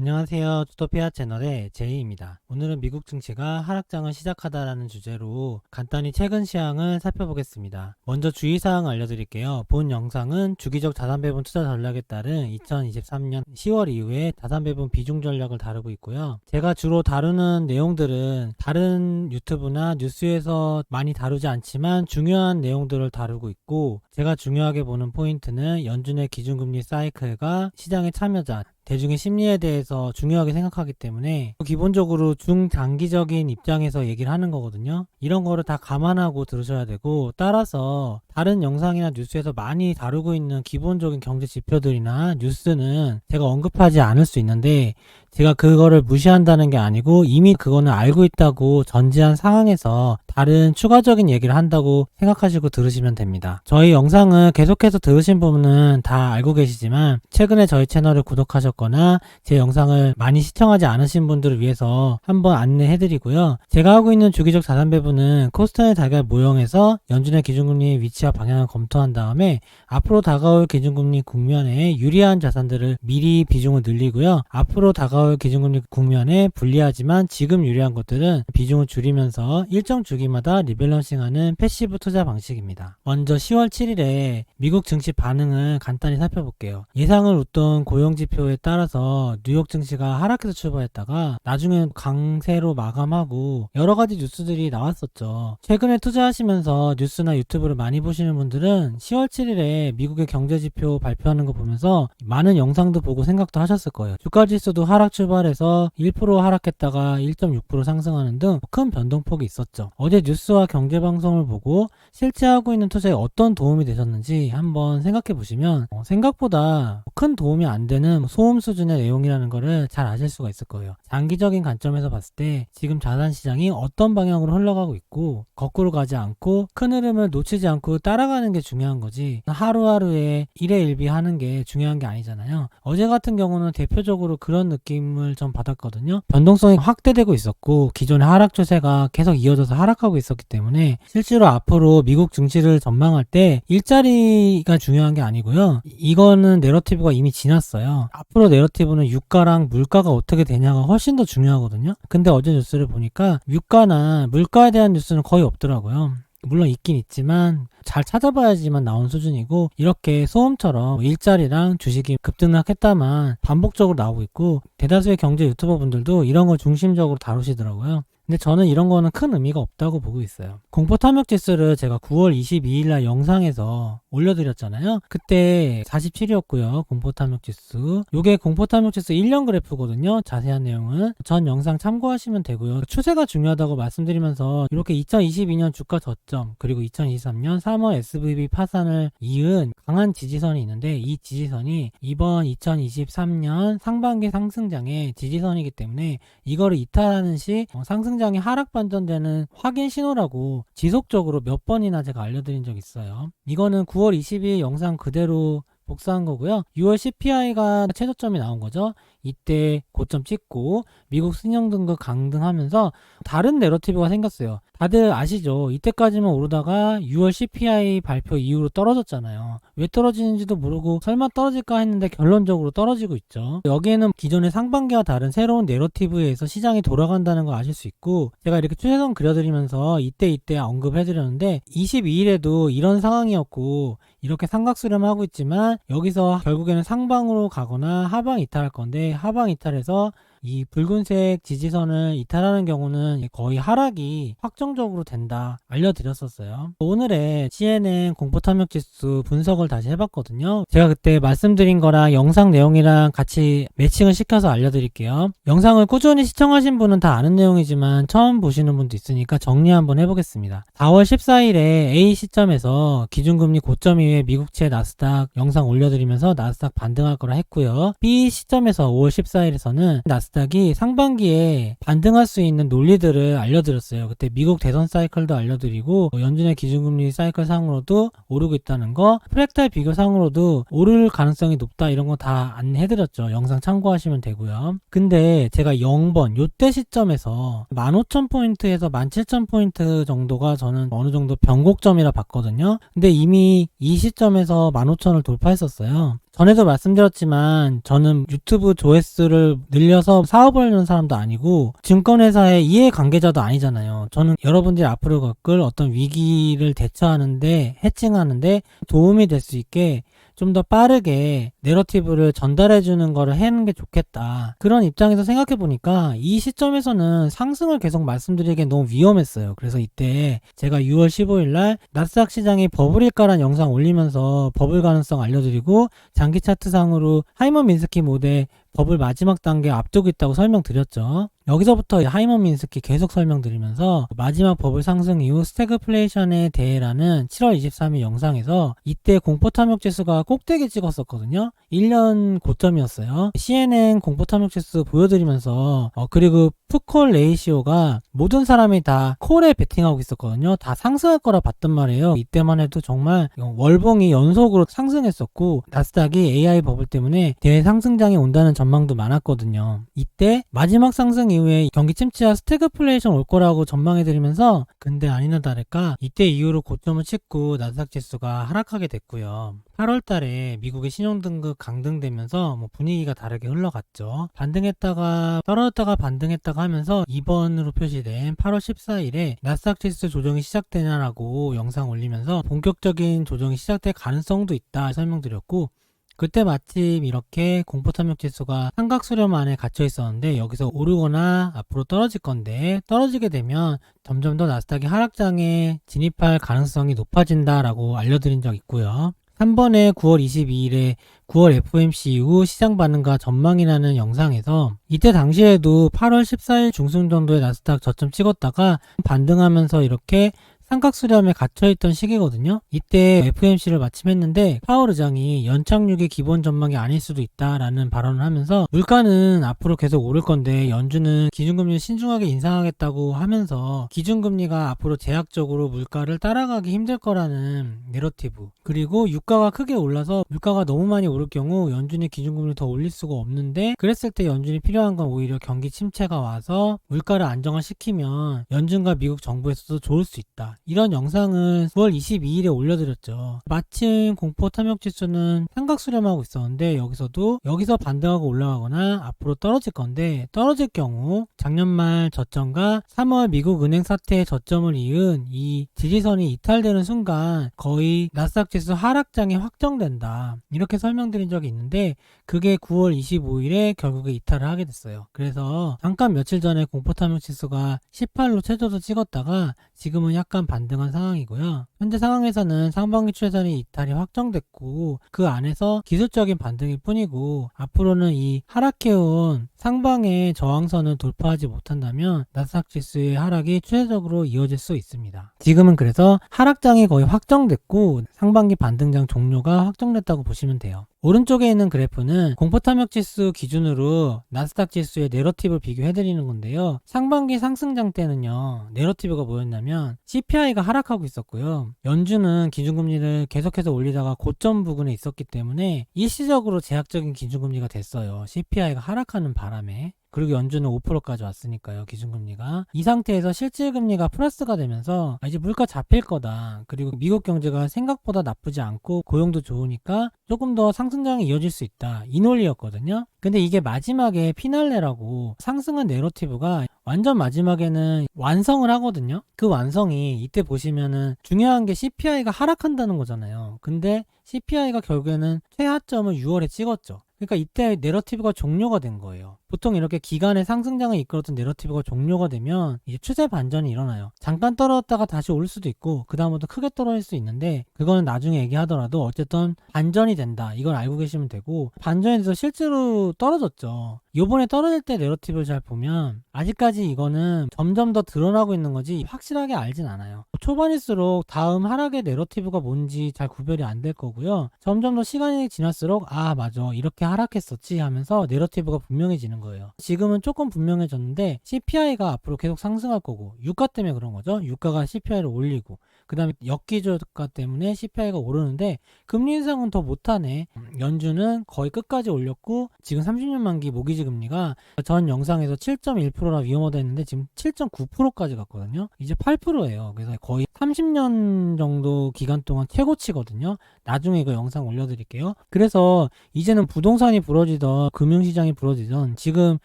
안녕하세요. 투토피아 채널의 제이입니다. 오늘은 미국 증시가 하락장을 시작하다라는 주제로 간단히 최근 시황을 살펴보겠습니다. 먼저 주의사항 알려드릴게요. 본 영상은 주기적 자산배분 투자 전략에 따른 2023년 10월 이후에 자산배분 비중 전략을 다루고 있고요. 제가 주로 다루는 내용들은 다른 유튜브나 뉴스에서 많이 다루지 않지만 중요한 내용들을 다루고 있고, 제가 중요하게 보는 포인트는 연준의 기준금리 사이클과 시장의 참여자, 대중의 심리에 대해서 중요하게 생각하기 때문에 기본적으로 중장기적인 입장에서 얘기를 하는 거거든요. 이런 거를 다 감안하고 들으셔야 되고, 따라서 다른 영상이나 뉴스에서 많이 다루고 있는 기본적인 경제 지표들이나 뉴스는 제가 언급하지 않을 수 있는데, 제가 그거를 무시한다는 게 아니고 이미 그거는 알고 있다고 전제한 상황에서 다른 추가적인 얘기를 한다고 생각하시고 들으시면 됩니다. 저희 영상을 계속해서 들으신 분은 다 알고 계시지만, 최근에 저희 채널을 구독하셨거나 제 영상을 많이 시청하지 않으신 분들을 위해서 한번 안내해드리고요. 제가 하고 있는 주기적 자산 배분은 코스턴의 달걀 모형에서 연준의 기준금리의 위치와 방향을 검토한 다음에 앞으로 다가올 기준금리 국면에 유리한 자산들을 미리 비중을 늘리고요. 앞으로 다가올 기준금리 국면에 불리하지만 지금 유리한 것들은 비중을 줄이면서 일정 주기마다 리밸런싱하는 패시브 투자 방식입니다. 먼저 10월 7일에 미국 증시 반응을 간단히 살펴볼게요. 예상을 웃돈 고용지표에 따라서 뉴욕 증시가 하락해서 출발했다가 나중엔 강세로 마감하고 여러가지 뉴스들이 나왔었죠. 최근에 투자하시면서 뉴스나 유튜브를 많이 보시는 분들은 10월 7일에 미국의 경제지표 발표하는 거 보면서 많은 영상도 보고 생각도 하셨을 거예요. 주가지수도 하락 출발해서 1% 하락했다가 1.6% 상승하는 등 큰 변동폭이 있었죠. 어제 뉴스와 경제방송을 보고 실제 하고 있는 투자에 어떤 도움이 되셨는지 한번 생각해 보시면 생각보다 큰 도움이 안 되는 소음 수준의 내용이라는 거를 잘 아실 수가 있을 거예요. 장기적인 관점에서 봤을 때 지금 자산시장이 어떤 방향으로 흘러가고 있고 거꾸로 가지 않고 큰 흐름을 놓치지 않고 따라가는 게 중요한 거지, 하루하루에 일회일비하는 게 중요한 게 아니잖아요. 어제 같은 경우는 대표적으로 그런 느낌을 좀 받았거든요. 변동성이 확대되고 있었고 기존의 하락 추세가 계속 이어져서 하락하고 있었기 때문에 실제로 앞으로 미국 증시를 전망할 때 일자리가 중요한 게 아니고요. 이거는 내러티브가 이미 지났어요. 앞으로 내러티브는 유가랑 물가가 어떻게 되냐가 훨씬 더 중요하거든요. 근데 어제 뉴스를 보니까 유가나 물가에 대한 뉴스는 거의 없더라고요. 물론 있긴 있지만 잘 찾아봐야지만 나온 수준이고, 이렇게 소음처럼 일자리랑 주식이 급등락했다만 반복적으로 나오고 있고, 대다수의 경제 유튜버 분들도 이런 걸 중심적으로 다루시더라고요. 근데 저는 이런 거는 큰 의미가 없다고 보고 있어요. 공포탐욕지수를 제가 9월 22일날 영상에서 올려드렸잖아요. 그때 47이었고요. 공포탐욕지수. 요게 공포탐욕지수 1년 그래프거든요. 자세한 내용은 전 영상 참고하시면 되고요. 추세가 중요하다고 말씀드리면서 이렇게 2022년 주가 저점, 그리고 2023년 3월 SVB 파산을 이은 강한 지지선이 있는데, 이 지지선이 이번 2023년 상반기 상승장의 지지선이기 때문에 이거를 이탈하는 시 상승장이 하락 반전되는 확인 신호라고 지속적으로 몇 번이나 제가 알려드린 적 있어요. 이거는 9월 22일 영상 그대로 복사한 거고요. 6월 CPI가 최저점이 나온 거죠. 이때 고점 찍고 미국 신용등급 강등하면서 다른 내러티브가 생겼어요. 다들 아시죠? 이때까지만 오르다가 6월 CPI 발표 이후로 떨어졌잖아요. 왜 떨어지는지도 모르고 설마 떨어질까 했는데 결론적으로 떨어지고 있죠. 여기에는 기존의 상반기와 다른 새로운 내러티브에 의해서 시장이 돌아간다는 걸 아실 수 있고, 제가 이렇게 추세선 그려드리면서 이때 언급해드렸는데 22일에도 이런 상황이었고 이렇게 삼각수렴하고 있지만 여기서 결국에는 상방으로 가거나 하방 이탈할 건데, 하방 이탈해서 이 붉은색 지지선을 이탈하는 경우는 거의 하락이 확정적으로 된다 알려드렸었어요. 오늘의 CNN 공포탐욕지수 분석을 다시 해봤거든요. 제가 그때 말씀드린 거랑 영상 내용이랑 같이 매칭을 시켜서 알려드릴게요. 영상을 꾸준히 시청하신 분은 다 아는 내용이지만 처음 보시는 분도 있으니까 정리 한번 해보겠습니다. 4월 14일에 A 시점에서 기준금리 고점 이후에 미국채 나스닥 영상 올려드리면서 나스닥 반등할 거라 했고요. B 시점에서 5월 14일에서는 나스닥 나스닥이 상반기에 반등할 수 있는 논리들을 알려드렸어요. 그때 미국 대선 사이클도 알려드리고 연준의 기준금리 사이클 상으로도 오르고 있다는 거, 프랙탈 비교 상으로도 오를 가능성이 높다 이런 거 다 안내해드렸죠. 영상 참고하시면 되고요. 근데 제가 0번 요때 시점에서 15,000포인트에서 17,000포인트 정도가 저는 어느 정도 변곡점이라 봤거든요. 근데 이미 이 시점에서 15,000을 돌파했었어요. 전에도 말씀드렸지만 저는 유튜브 조회수를 늘려서 사업을 하는 사람도 아니고 증권회사의 이해관계자도 아니잖아요. 저는 여러분들이 앞으로 겪을 어떤 위기를 대처하는데, 해칭하는데 도움이 될 수 있게 좀 더 빠르게 내러티브를 전달해주는 거를 하는 게 좋겠다. 그런 입장에서 생각해보니까 이 시점에서는 상승을 계속 말씀드리기엔 너무 위험했어요. 그래서 이때 제가 6월 15일 날 나스닥 시장이 버블일까라는 영상 올리면서 버블 가능성 알려드리고 장기 차트상으로 하이먼 민스키 모델 버블 마지막 단계 앞두고 있다고 설명드렸죠. 여기서부터 하이먼 민스키 계속 설명드리면서 마지막 버블 상승 이후 스태그플레이션에 대해라는 7월 23일 영상에서 이때 공포 탐욕 지수가 꼭대기 찍었었거든요. 1년 고점이었어요. CNN 공포 탐욕 지수 보여드리면서 그리고 풋콜 레이시오가 모든 사람이 다 콜에 베팅하고 있었거든요. 다 상승할 거라 봤단 말이에요. 이때만 해도 정말 월봉이 연속으로 상승했었고 나스닥이 AI 버블 때문에 대상승장이 온다는 전망도 많았거든요. 이때 마지막 상승 이후에 경기 침체와 스태그플레이션 올 거라고 전망해드리면서 근데 아니나 다를까 이때 이후로 고점을 찍고 나스닥 지수가 하락하게 됐고요. 8월 달에 미국의 신용등급 강등되면서 분위기가 다르게 흘러갔죠. 반등했다가 떨어졌다가 반등했다가 하면서 2번으로 표시된 8월 14일에 나스닥 지수 조정이 시작되냐라고 영상 올리면서 본격적인 조정이 시작될 가능성도 있다 설명드렸고 그때 마침 이렇게 공포탐욕 지수가 삼각수렴 안에 갇혀 있었는데 여기서 오르거나 앞으로 떨어질 건데 떨어지게 되면 점점 더 나스닥이 하락장에 진입할 가능성이 높아진다라고 알려드린 적 있고요. 3번에 9월 22일에 9월 FOMC 이후 시장 반응과 전망이라는 영상에서 이때 당시에도 8월 14일 중순 정도에 나스닥 저점 찍었다가 반등하면서 이렇게 삼각수렴에 갇혀있던 시기거든요. 이때 FOMC를 마침 했는데 파월 의장이 연착륙이 기본 전망이 아닐 수도 있다라는 발언을 하면서 물가는 앞으로 계속 오를 건데 연준은 기준금리를 신중하게 인상하겠다고 하면서 기준금리가 앞으로 제약적으로 물가를 따라가기 힘들 거라는 내러티브, 그리고 유가가 크게 올라서 물가가 너무 많이 오를 경우 연준이 기준금리를 더 올릴 수가 없는데 그랬을 때 연준이 필요한 건 오히려 경기 침체가 와서 물가를 안정화시키면 연준과 미국 정부에서도 좋을 수 있다. 이런 영상을 9월 22일에 올려드렸죠. 마침 공포 탐욕 지수는 삼각수렴하고 있었는데 여기서 반등하고 올라가거나 앞으로 떨어질 건데 떨어질 경우 작년 말 저점과 3월 미국 은행 사태의 저점을 이은 이 지지선이 이탈되는 순간 거의 나스닥 지수 하락장이 확정된다. 이렇게 설명드린 적이 있는데 그게 9월 25일에 결국에 이탈을 하게 됐어요. 그래서 잠깐 며칠 전에 공포 탐욕 지수가 18로 최저도 찍었다가 지금은 약간 반등한 상황이고요. 현재 상황에서는 상반기 추세선이 이탈이 확정됐고 그 안에서 기술적인 반등일 뿐이고 앞으로는 이 하락해온 상방의 저항선을 돌파하지 못한다면 나스닥 지수의 하락이 추세적으로 이어질 수 있습니다. 지금은 그래서 하락장이 거의 확정됐고 상반기 반등장 종료가 확정됐다고 보시면 돼요. 오른쪽에 있는 그래프는 공포탐욕 지수 기준으로 나스닥 지수의 내러티브를 비교해드리는 건데요. 상반기 상승장 때는요. 내러티브가 뭐였냐면 CPI가 하락하고 있었고요. 연준은 기준금리를 계속해서 올리다가 고점 부근에 있었기 때문에 일시적으로 제약적인 기준금리가 됐어요. CPI가 하락하는 바람에. 그리고 연준은 5%까지 왔으니까요. 기준금리가. 이 상태에서 실질금리가 플러스가 되면서 이제 물가 잡힐 거다. 그리고 미국 경제가 생각보다 나쁘지 않고 고용도 좋으니까 조금 더 상승장이 이어질 수 있다. 이 논리였거든요. 근데 이게 마지막에 피날레라고 상승한 내러티브가 완전 마지막에는 완성을 하거든요. 그 완성이 이때 보시면은 중요한 게 CPI가 하락한다는 거잖아요. 근데 CPI가 결국에는 최하점을 6월에 찍었죠. 그러니까 이때 내러티브가 종료가 된 거예요. 보통 이렇게 기간의 상승장을 이끌었던 내러티브가 종료가 되면 이제 추세 반전이 일어나요. 잠깐 떨어졌다가 다시 올 수도 있고 그 다음부터 크게 떨어질 수 있는데 그거는 나중에 얘기하더라도 어쨌든 반전이 된다. 이걸 알고 계시면 되고 반전이 돼서 실제로 떨어졌죠. 요번에 떨어질 때 내러티브를 잘 보면 아직까지 이거는 점점 더 드러나고 있는 거지 확실하게 알진 않아요. 초반일수록 다음 하락의 내러티브가 뭔지 잘 구별이 안 될 거고요. 점점 더 시간이 지날수록 아 맞아 이렇게 하락했었지 하면서 내러티브가 분명해지는 거예요. 지금은 조금 분명해졌는데 CPI가 앞으로 계속 상승할 거고 유가 때문에 그런 거죠. 유가가 CPI를 올리고 그 다음에 역기조가 때문에 CPI가 오르는데 금리 인상은 더 못하네. 연준은 거의 끝까지 올렸고 지금 30년 만기 모기지 금리가 전 영상에서 7.1%라 위험하다 했는데 지금 7.9%까지 갔거든요. 이제 8%예요. 그래서 거의 30년 정도 기간 동안 최고치거든요. 나중에 이거 영상 올려드릴게요. 그래서 이제는 부동산이 부러지던 금융시장이 부러지던 지금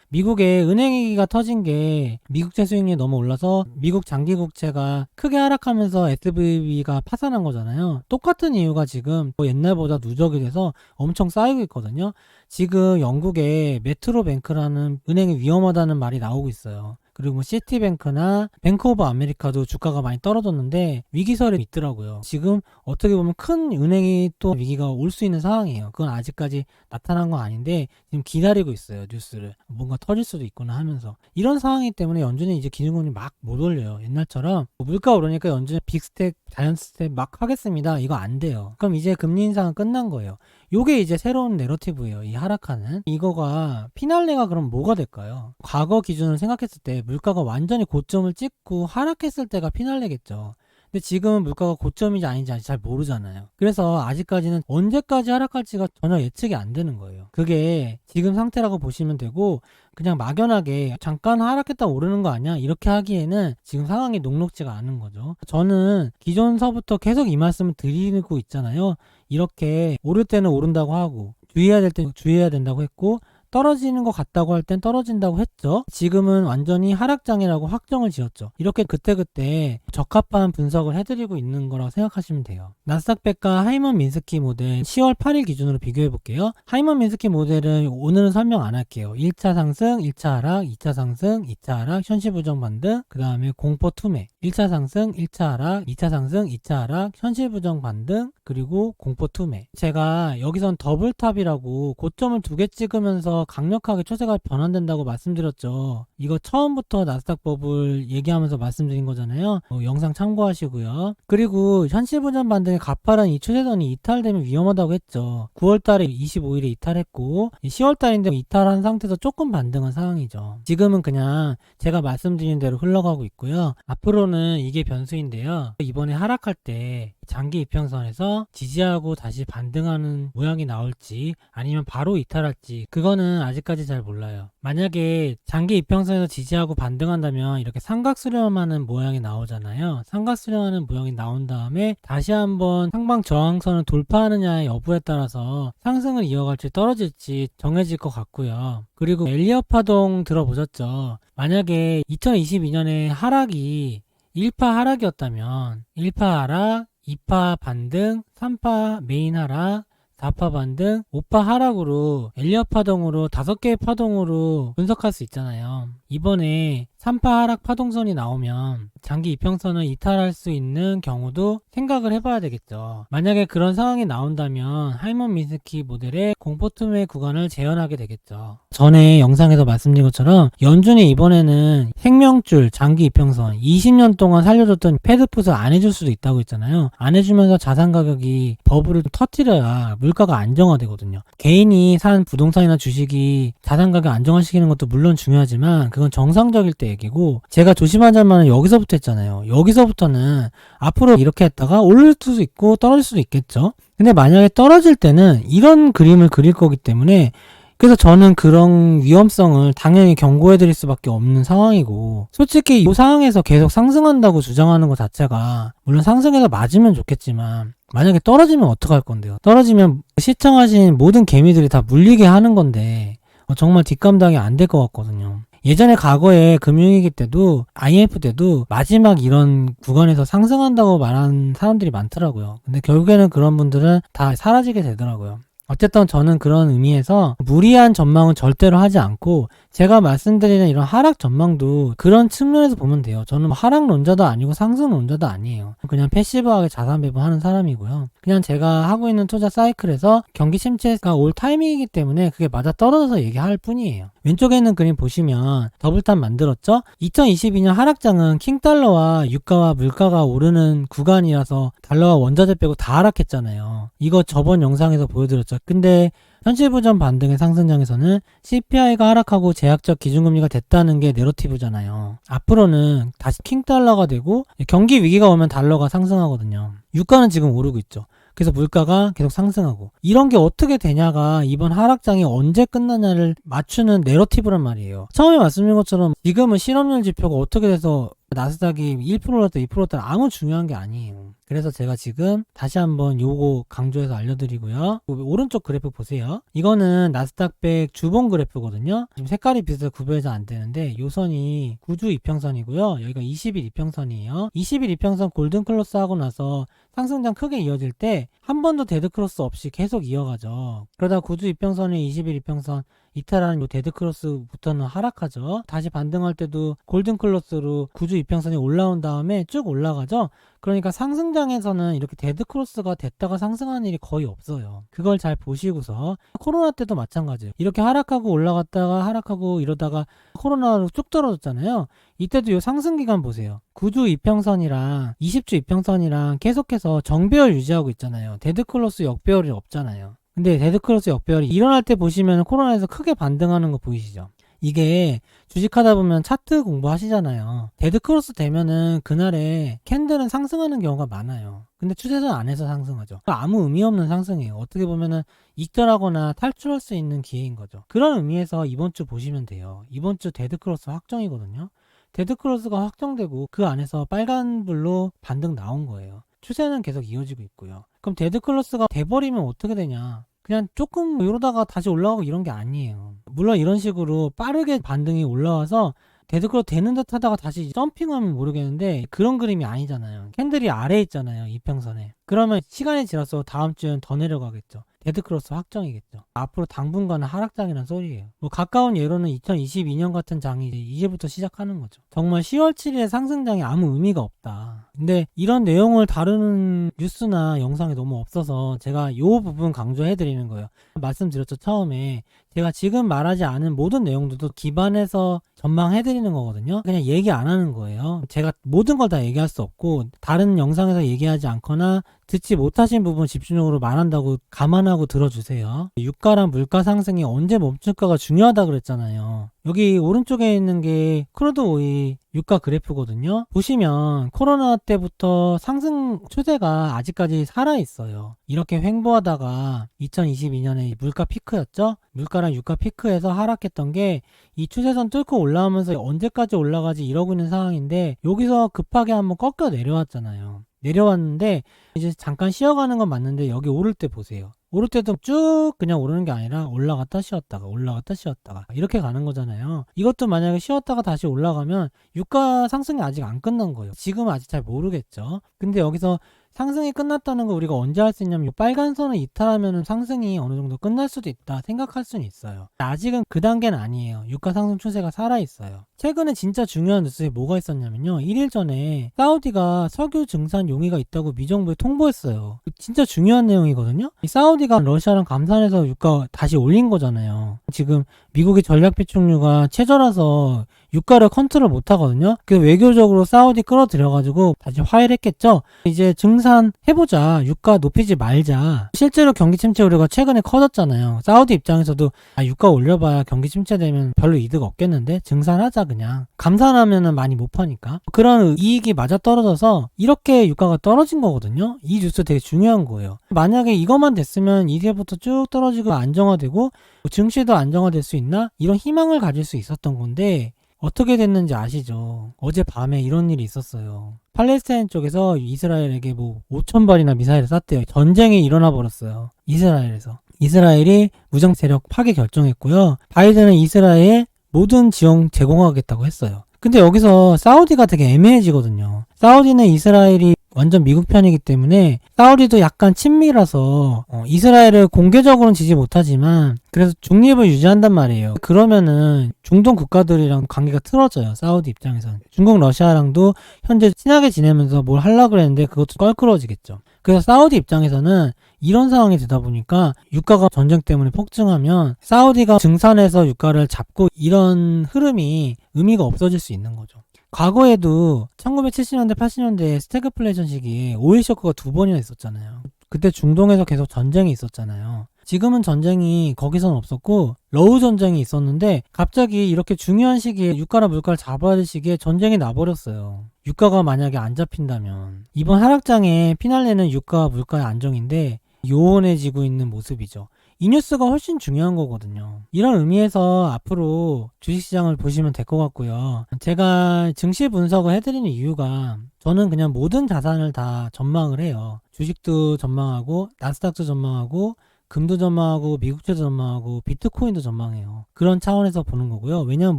미국의 은행위기가 터진 게 미국채 수익률이 너무 올라서 미국 장기국채가 크게 하락하면서 SVB가 파산한 거잖아요. 똑같은 이유가 지금 옛날보다 누적이 돼서 엄청 쌓이고 있거든요. 지금 영국에 메트로뱅크라는 은행이 위험하다는 말이 나오고 있어요. 그리고 뭐 시티뱅크나 뱅크 오브 아메리카도 주가가 많이 떨어졌는데 위기설이 있더라고요. 지금 어떻게 보면 큰 은행이 또 위기가 올 수 있는 상황이에요. 그건 아직까지 나타난 건 아닌데 지금 기다리고 있어요. 뉴스를. 뭔가 터질 수도 있구나 하면서. 이런 상황이기 때문에 연준이 이제 기준금리 막 못 올려요. 옛날처럼 물가 오르니까 연준이 빅스텝, 자이언트스텝 막 하겠습니다. 이거 안 돼요. 그럼 이제 금리 인상은 끝난 거예요. 요게 이제 새로운 내러티브예요. 이 하락하는. 이거가 피날레가 그럼 뭐가 될까요? 과거 기준을 생각했을 때 물가가 완전히 고점을 찍고 하락했을 때가 피날레겠죠. 근데 지금은 물가가 고점인지 아닌지 아직 잘 모르잖아요. 그래서 아직까지는 언제까지 하락할지가 전혀 예측이 안 되는 거예요. 그게 지금 상태라고 보시면 되고 그냥 막연하게 잠깐 하락했다 오르는 거 아니야? 이렇게 하기에는 지금 상황이 녹록지가 않은 거죠. 저는 기존서부터 계속 이 말씀을 드리고 있잖아요. 이렇게 오를 때는 오른다고 하고 주의해야 될 때는 주의해야 된다고 했고 떨어지는 것 같다고 할 땐 떨어진다고 했죠. 지금은 완전히 하락장이라고 확정을 지었죠. 이렇게 그때그때 적합한 분석을 해드리고 있는 거라고 생각하시면 돼요. 나스닥백과 하이먼 민스키 모델 10월 8일 기준으로 비교해 볼게요. 하이먼 민스키 모델은 오늘은 설명 안 할게요. 1차 상승, 1차 하락, 2차 상승, 2차 하락, 현시 부정 반등, 그 다음에 공포 투매. 1차 상승, 1차 하락, 2차 상승, 2차 하락, 현시 부정 반등, 그리고 공포 투매. 제가 여기선 더블탑이라고 고점을 2개 찍으면서 강력하게 추세가 변환된다고 말씀드렸죠. 이거 처음부터 나스닥 버블 얘기하면서 말씀드린 거잖아요. 영상 참고하시고요. 그리고 현실부전 반등의 가파른 이 추세선이 이탈되면 위험하다고 했죠. 9월달에 25일에 이탈했고 10월달인데 이탈한 상태에서 조금 반등한 상황이죠. 지금은 그냥 제가 말씀드린 대로 흘러가고 있고요. 앞으로는 이게 변수인데요. 이번에 하락할 때 장기 이평선에서 지지하고 다시 반등하는 모양이 나올지 아니면 바로 이탈할지 그거는 아직까지 잘 몰라요. 만약에 장기 이평선에서 지지하고 반등한다면 이렇게 삼각수렴하는 모양이 나오잖아요. 삼각수렴하는 모양이 나온 다음에 다시 한번 상방 저항선을 돌파하느냐의 여부에 따라서 상승을 이어갈지 떨어질지 정해질 것 같고요. 그리고 엘리엇 파동 들어보셨죠? 만약에 2022년에 하락이 1파 하락이었다면 1파 하락, 2파 반등, 3파 메인 하락, 4파 반등, 5파 하락으로 엘리엇 파동으로 5개의 파동으로 분석할 수 있잖아요. 이번에 3파 하락 파동선이 나오면 장기 이평선을 이탈할 수 있는 경우도 생각을 해봐야 되겠죠. 만약에 그런 상황이 나온다면 하이먼 민스키 모델의 공포투매 구간을 재현하게 되겠죠. 전에 영상에서 말씀드린 것처럼 연준이 이번에는 생명줄 장기 이평선 20년 동안 살려줬던 패드풋을 안 해줄 수도 있다고 했잖아요. 안 해주면서 자산 가격이 버블을 터뜨려야 물가가 안정화되거든요. 개인이 산 부동산이나 주식이 자산 가격 안정화시키는 것도 물론 중요하지만 그건 정상적일 때 얘기고 제가 조심하자는 말은 여기서부터 했잖아요. 여기서부터는 앞으로 이렇게 했다가 오를 수도 있고 떨어질 수도 있겠죠. 근데 만약에 떨어질 때는 이런 그림을 그릴 거기 때문에 그래서 저는 그런 위험성을 당연히 경고해 드릴 수밖에 없는 상황이고 솔직히 이 상황에서 계속 상승한다고 주장하는 것 자체가 물론 상승해서 맞으면 좋겠지만 만약에 떨어지면 어떡할 건데요. 떨어지면 시청하신 모든 개미들이 다 물리게 하는 건데 정말 뒷감당이 안 될 것 같거든요. 예전에 과거에 금융위기 때도 IMF 때도 마지막 이런 구간에서 상승한다고 말하는 사람들이 많더라고요. 근데 결국에는 그런 분들은 다 사라지게 되더라고요. 어쨌든 저는 그런 의미에서 무리한 전망은 절대로 하지 않고 제가 말씀드리는 이런 하락 전망도 그런 측면에서 보면 돼요. 저는 뭐 하락론자도 아니고 상승론자도 아니에요. 그냥 패시브하게 자산 배분하는 사람이고요. 그냥 제가 하고 있는 투자 사이클에서 경기 침체가 올 타이밍이기 때문에 그게 맞아 떨어져서 얘기할 뿐이에요. 왼쪽에 있는 그림 보시면 더블탑 만들었죠? 2022년 하락장은 킹달러와 유가와 물가가 오르는 구간이라서 달러와 원자재 빼고 다 하락했잖아요. 이거 저번 영상에서 보여드렸죠. 근데 현실부전 반등의 상승장에서는 CPI가 하락하고 제약적 기준금리가 됐다는 게 내러티브잖아요. 앞으로는 다시 킹달러가 되고 경기 위기가 오면 달러가 상승하거든요. 유가는 지금 오르고 있죠. 그래서 물가가 계속 상승하고 이런 게 어떻게 되냐가 이번 하락장이 언제 끝나냐를 맞추는 내러티브란 말이에요. 처음에 말씀드린 것처럼 지금은 실업률 지표가 어떻게 돼서 나스닥이 1%였다 2%였다 아무 중요한 게 아니에요. 그래서 제가 지금 다시 한번 요거 강조해서 알려드리고요. 오른쪽 그래프 보세요. 이거는 나스닥 100 주봉 그래프거든요. 지금 색깔이 비슷해서 구별이 잘 안 되는데 요 선이 9주 이평선이고요. 여기가 20일 이평선이에요. 20일 이평선 골든 클로스 하고 나서 상승장 크게 이어질 때 한 번도 데드크로스 없이 계속 이어가죠. 그러다 9주 이평선에 20일 이평선 이탈하는 요 데드크로스부터는 하락하죠. 다시 반등할 때도 골든클로스로 9주 이평선이 올라온 다음에 쭉 올라가죠. 그러니까 상승장에서는 이렇게 데드크로스가 됐다가 상승하는 일이 거의 없어요. 그걸 잘 보시고서 코로나 때도 마찬가지예요. 이렇게 하락하고 올라갔다가 하락하고 이러다가 코로나로 쭉 떨어졌잖아요. 이때도 요 상승기간 보세요. 9주 이평선이랑 20주 이평선이랑 계속해서 정배열 유지하고 있잖아요. 데드크로스 역배열이 없잖아요. 근데 데드크로스 역배열이 일어날 때 보시면 코로나에서 크게 반등하는 거 보이시죠? 이게 주식하다 보면 차트 공부하시잖아요. 데드크로스 되면은 그날에 캔들은 상승하는 경우가 많아요. 근데 추세선 안에서 상승하죠. 아무 의미 없는 상승이에요. 어떻게 보면은 익절하거나 탈출할 수 있는 기회인 거죠. 그런 의미에서 이번 주 보시면 돼요. 이번 주 데드크로스 확정이거든요. 데드크로스가 확정되고 그 안에서 빨간불로 반등 나온 거예요. 추세는 계속 이어지고 있고요. 그럼 데드크로스가 돼버리면 어떻게 되냐? 그냥 조금 이러다가 다시 올라가고 이런 게 아니에요. 물론 이런 식으로 빠르게 반등이 올라와서 데드크로스 되는 듯 하다가 다시 점핑하면 모르겠는데 그런 그림이 아니잖아요. 캔들이 아래에 있잖아요. 이평선에. 그러면 시간이 지나서 다음 주엔 더 내려가겠죠. 데드크로스 확정이겠죠. 앞으로 당분간은 하락장이란 소리예요. 뭐 가까운 예로는 2022년 같은 장이 이제부터 시작하는 거죠. 정말 10월 7일의 상승장이 아무 의미가 없다. 근데 이런 내용을 다루는 뉴스나 영상이 너무 없어서 제가 이 부분 강조해드리는 거예요. 말씀드렸죠. 처음에 제가 지금 말하지 않은 모든 내용들도 기반해서 전망해드리는 거거든요. 그냥 얘기 안 하는 거예요. 제가 모든 걸 다 얘기할 수 없고 다른 영상에서 얘기하지 않거나 듣지 못하신 부분 집중적으로 말한다고 감안하고 들어주세요. 유가랑 물가 상승이 언제 멈출까가 중요하다 그랬잖아요. 여기 오른쪽에 있는 게 크루드 오일 유가 그래프거든요. 보시면 코로나 때부터 상승 추세가 아직까지 살아있어요. 이렇게 횡보하다가 2022년에 물가 피크였죠. 물가랑 유가 피크에서 하락했던 게 이 추세선 뚫고 올라오면서 언제까지 올라가지 이러고 있는 상황인데 여기서 급하게 한번 꺾여 내려왔잖아요. 내려왔는데 이제 잠깐 쉬어가는 건 맞는데 여기 오를 때 보세요. 오를 때도 쭉 그냥 오르는 게 아니라 올라갔다 쉬었다가 올라갔다 쉬었다가 이렇게 가는 거잖아요. 이것도 만약에 쉬었다가 다시 올라가면 유가 상승이 아직 안 끝난 거예요. 지금은 아직 잘 모르겠죠. 근데 여기서 상승이 끝났다는 거 우리가 언제 할 수 있냐면 이 빨간 선을 이탈하면 상승이 어느 정도 끝날 수도 있다 생각할 수는 있어요. 아직은 그 단계는 아니에요. 유가 상승 추세가 살아있어요. 최근에 진짜 중요한 뉴스에 뭐가 있었냐면요. 1일 전에 사우디가 석유 증산 용의가 있다고 미정부에 통보했어요. 진짜 중요한 내용이거든요. 이 사우디가 러시아랑 감산해서 유가 다시 올린 거잖아요. 지금 미국의 전략 비축유가 최저라서 유가를 컨트롤 못 하거든요. 그래서 외교적으로 사우디 끌어들여가지고 다시 화해를 했겠죠. 이제 증산 해보자. 유가 높이지 말자. 실제로 경기 침체 우려가 최근에 커졌잖아요. 사우디 입장에서도 유가 올려봐야 경기 침체되면 별로 이득 없겠는데 증산하자 그냥. 감산하면은 많이 못 파니까. 그런 이익이 맞아 떨어져서 이렇게 유가가 떨어진 거거든요. 이 뉴스 되게 중요한 거예요. 만약에 이것만 됐으면 이제부터 쭉 떨어지고 안정화되고 증시도 안정화될 수 있나? 이런 희망을 가질 수 있었던 건데 어떻게 됐는지 아시죠? 어젯밤에 이런 일이 있었어요. 팔레스타인 쪽에서 이스라엘에게 뭐 5,000발이나 미사일을 쐈대요. 전쟁이 일어나 버렸어요. 이스라엘에서. 이스라엘이 무장 세력 파괴 결정했고요. 바이든은 이스라엘 모든 지원 제공하겠다고 했어요. 근데 여기서 사우디가 되게 애매해지거든요. 사우디는 이스라엘이 완전 미국 편이기 때문에 사우디도 약간 친미라서 이스라엘을 공개적으로는 지지 못하지만 그래서 중립을 유지한단 말이에요. 그러면은 중동 국가들이랑 관계가 틀어져요. 사우디 입장에서는. 중국 러시아랑도 현재 친하게 지내면서 뭘 하려고 그랬는데 그것도 껄끄러워지겠죠. 그래서 사우디 입장에서는 이런 상황이 되다 보니까 유가가 전쟁 때문에 폭증하면 사우디가 증산해서 유가를 잡고 이런 흐름이 의미가 없어질 수 있는 거죠. 과거에도 1970년대, 80년대 스태그플레이션 시기에 오일 쇼크가 2번이나 있었잖아요. 그때 중동에서 계속 전쟁이 있었잖아요. 지금은 전쟁이 거기서는 없었고 러우 전쟁이 있었는데 갑자기 이렇게 중요한 시기에 유가나 물가를 잡아야 될 시기에 전쟁이 나버렸어요. 유가가 만약에 안 잡힌다면 이번 하락장의 피날레는 유가와 물가의 안정인데 요원해지고 있는 모습이죠. 이 뉴스가 훨씬 중요한 거거든요. 이런 의미에서 앞으로 주식시장을 보시면 될 것 같고요. 제가 증시 분석을 해드리는 이유가 저는 그냥 모든 자산을 다 전망을 해요. 주식도 전망하고 나스닥도 전망하고 금도 전망하고 미국채도 전망하고 비트코인도 전망해요. 그런 차원에서 보는 거고요. 왜냐하면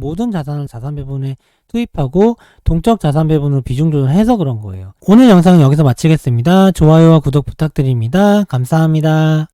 모든 자산을 자산 배분에 투입하고 동적 자산 배분으로 비중 조절해서 그런 거예요. 오늘 영상은 여기서 마치겠습니다. 좋아요와 구독 부탁드립니다. 감사합니다.